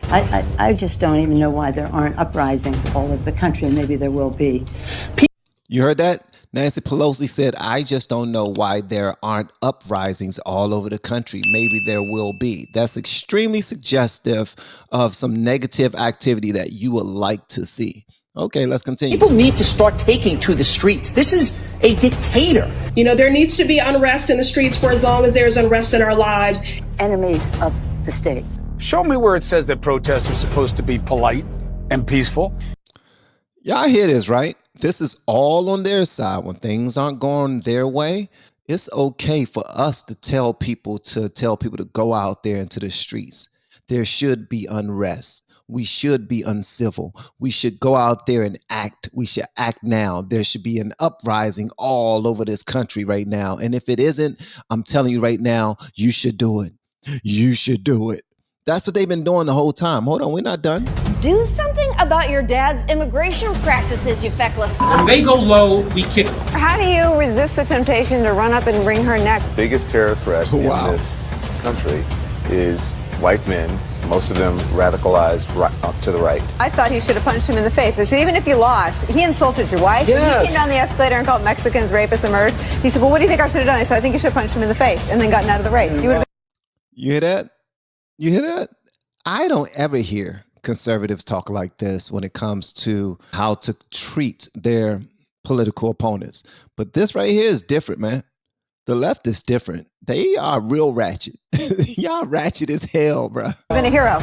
I just don't even know why there aren't uprisings all over the country. Maybe there will be. You heard that? Nancy Pelosi said, I just don't know why there aren't uprisings all over the country. Maybe there will be. That's extremely suggestive of some negative activity that you would like to see. Okay, let's continue. People need to start taking to the streets. This is a dictator. You know, there needs to be unrest in the streets for as long as there's unrest in our lives. Enemies of the state. Show me where it says that protests are supposed to be polite and peaceful. Y'all hear this, right? This is all on their side. When things aren't going their way, it's okay for us to tell people to go out there into the streets. There should be unrest. We should be uncivil. We should go out there and act. We should act now. There should be an uprising all over this country right now. And if it isn't, I'm telling you right now, you should do it. You should do it. That's what they've been doing the whole time. Hold on, we're not done. Do something about your dad's immigration practices, you feckless. When they go low, we kick them. How do you resist the temptation to run up and wring her neck? The biggest terror threat in this country is white men, most of them radicalized up to the right. I thought he should have punched him in the face. I said, even if you lost, he insulted your wife. Yes. He came down the escalator and called Mexicans rapists and murderers. He said, well, what do you think I should have done? I said, I think you should have punched him in the face and then gotten out of the race. You hear that? You hear that? I don't ever hear conservatives talk like this when it comes to how to treat their political opponents. But this right here is different, man. The left is different. They are real ratchet. Y'all ratchet as hell, bro. been a hero.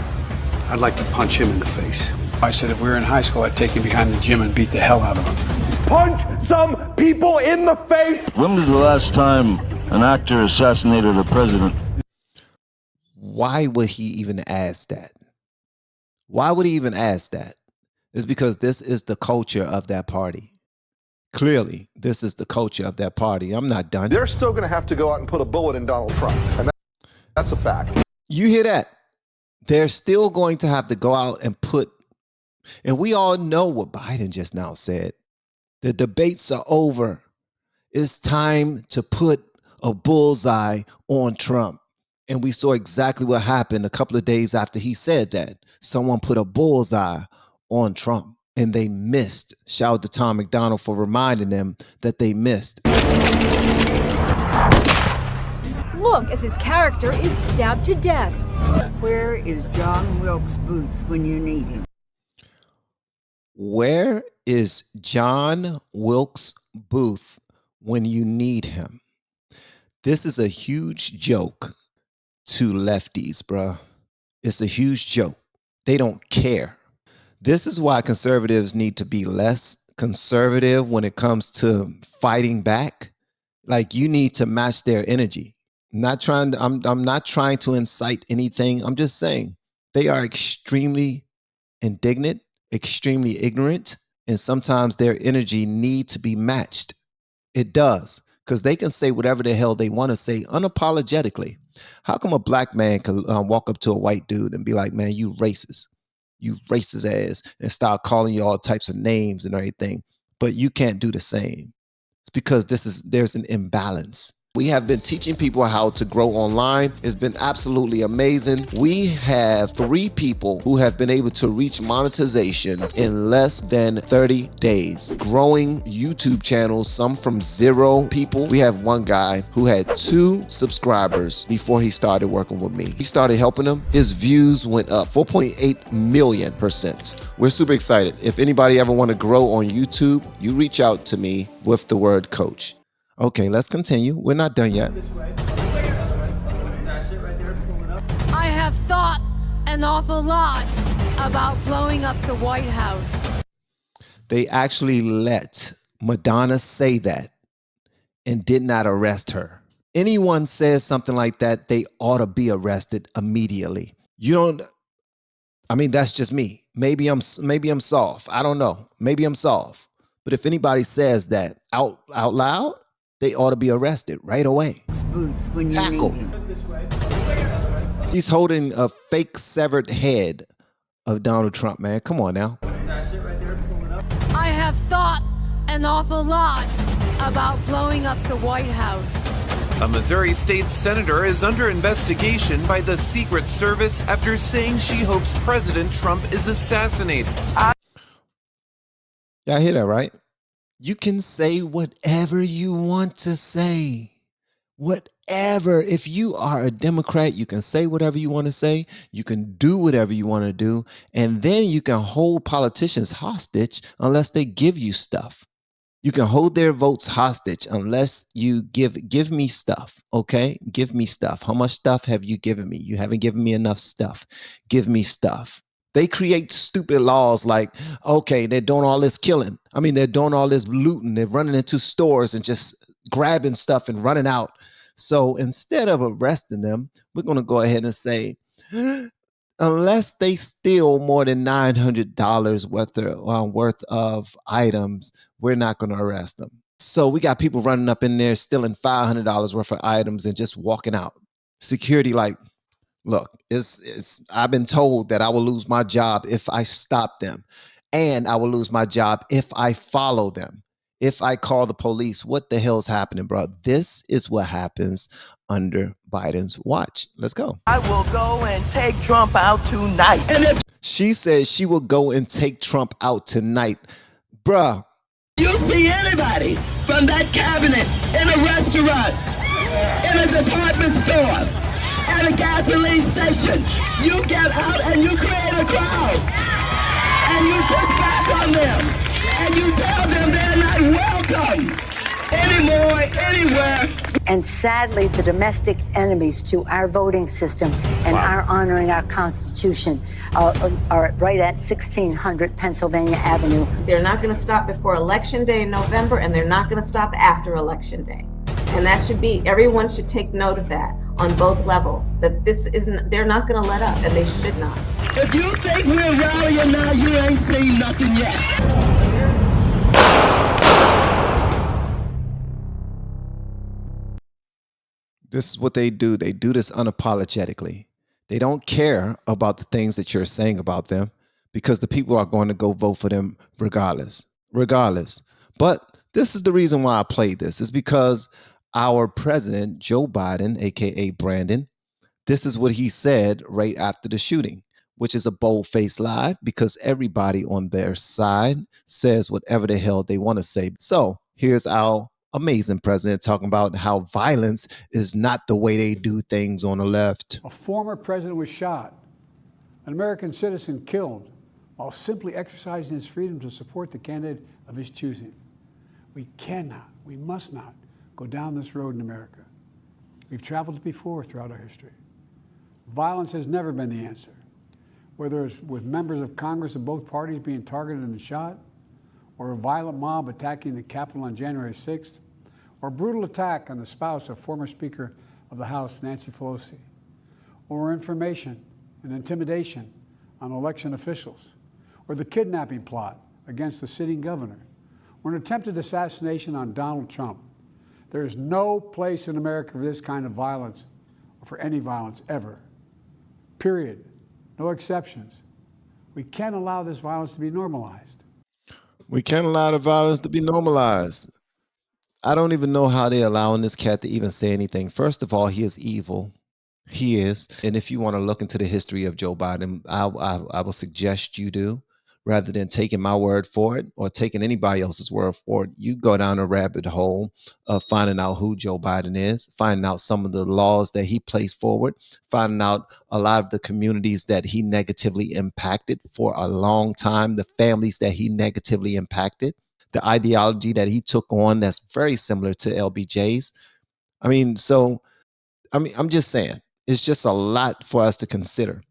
I'd like to punch him in the face. I said if we were in high school, I'd take him behind the gym and beat the hell out of him. Punch some people in the face. When was the last time an actor assassinated a president? Why would he even ask that? Why would he even ask that? It's because this is the culture of that party. Clearly, this is the culture of that party. I'm not done. They're still going to have to go out and put a bullet in Donald Trump. And that's a fact. You hear that? They're still going to have to go out and and we all know what Biden just now said. The debates are over. It's time to put a bullseye on Trump. And we saw exactly what happened a couple of days after he said that. Someone put a bullseye on Trump and they missed. Shout out to Tom McDonald for reminding them that they missed. Look as his character is stabbed to death. Where is John Wilkes Booth when you need him? Where is John Wilkes Booth when you need him? This is a huge joke to lefties, bruh. It's a huge joke. They don't care. This is why conservatives need to be less conservative when it comes to fighting back. Like, you need to match their energy. I'm not trying to incite anything. I'm just saying they are extremely indignant, extremely ignorant, and sometimes their energy needs to be matched. It does, because they can say whatever the hell they want to say unapologetically. How come a black man can walk up to a white dude and be like, man, you racist ass, and start calling you all types of names and everything, but you can't do the same? It's because there's an imbalance. We have been teaching people how to grow online. It's been absolutely amazing. We have 3 people who have been able to reach monetization in less than 30 days. Growing YouTube channels, some from 0 people. We have one guy who had 2 subscribers before he started working with me. He started helping him. His views went up 4.8 million%. We're super excited. If anybody ever want to grow on YouTube, you reach out to me with the word coach. Okay, let's continue. We're not done yet. I have thought an awful lot about blowing up the White House. They actually let Madonna say that and did not arrest her. Anyone says something like that, they ought to be arrested immediately. That's just me. Maybe I'm soft. I don't know. Maybe I'm soft. But if anybody says that out loud, they ought to be arrested right away. Tackled. He's holding a fake severed head of Donald Trump, man. Come on now. I have thought an awful lot about blowing up the White House. A Missouri state senator is under investigation by the Secret Service after saying she hopes President Trump is assassinated. Y'all hear that, right? You can say whatever you want to say. Whatever. If you are a Democrat, you can say whatever you want to say. You can do whatever you want to do. And then you can hold politicians hostage unless they give you stuff. You can hold their votes hostage unless you give me stuff, okay? Give me stuff. How much stuff have you given me? You haven't given me enough stuff. Give me stuff. They create stupid laws like, okay, they're doing all this killing. I mean, they're doing all this looting. They're running into stores and just grabbing stuff and running out. So instead of arresting them, we're going to go ahead and say, unless they steal more than $900 worth of items, we're not going to arrest them. So we got people running up in there stealing $500 worth of items and just walking out. Security like, look, I've been told that I will lose my job if I stop them, and I will lose my job if I follow them. If I call the police, what the hell's happening, bro? This is what happens under Biden's watch. Let's go. I will go and take Trump out tonight. She says she will go and take Trump out tonight. Bruh. You see anybody from that cabinet in a restaurant, in a department store, at a gasoline station, you get out and you create a crowd. And you push back on them. And you tell them they're not welcome anymore, anywhere. And sadly, the domestic enemies to our voting system and our honoring our Constitution are right at 1600 Pennsylvania Avenue. They're not going to stop before Election Day in November, and they're not going to stop after Election Day. And that should be, everyone should take note of that on both levels, that this isn't, they're not going to let up, and they should not. If you think we're rallying now, you ain't seen nothing yet. This is what they do. They do this unapologetically. They don't care about the things that you're saying about them because the people are going to go vote for them regardless. But this is the reason why I played this. Is because our president, Joe Biden, aka Brandon, this is what he said right after the shooting, which is a bold-faced lie because everybody on their side says whatever the hell they want to say. So here's our amazing president talking about how violence is not the way they do things on the left. A former president was shot, an American citizen killed, while simply exercising his freedom to support the candidate of his choosing. We cannot, we must not go down this road in America. We've traveled it before throughout our history. Violence has never been the answer, whether it's with members of Congress of both parties being targeted and shot, or a violent mob attacking the Capitol on January 6th, or a brutal attack on the spouse of former Speaker of the House, Nancy Pelosi, or information and intimidation on election officials, or the kidnapping plot against the sitting governor, or an attempted assassination on Donald Trump. There is no place in America for this kind of violence, or for any violence ever. Period. No exceptions. We can't allow this violence to be normalized. We can't allow the violence to be normalized. I don't even know how they're allowing this cat to even say anything. First of all, he is evil. He is. And if you want to look into the history of Joe Biden, I will suggest you do, rather than taking my word for it or taking anybody else's word for it. You go down a rabbit hole of finding out who Joe Biden is, finding out some of the laws that he placed forward, finding out a lot of the communities that he negatively impacted for a long time, the families that he negatively impacted, the ideology that he took on that's very similar to LBJ's. I'm just saying, it's just a lot for us to consider.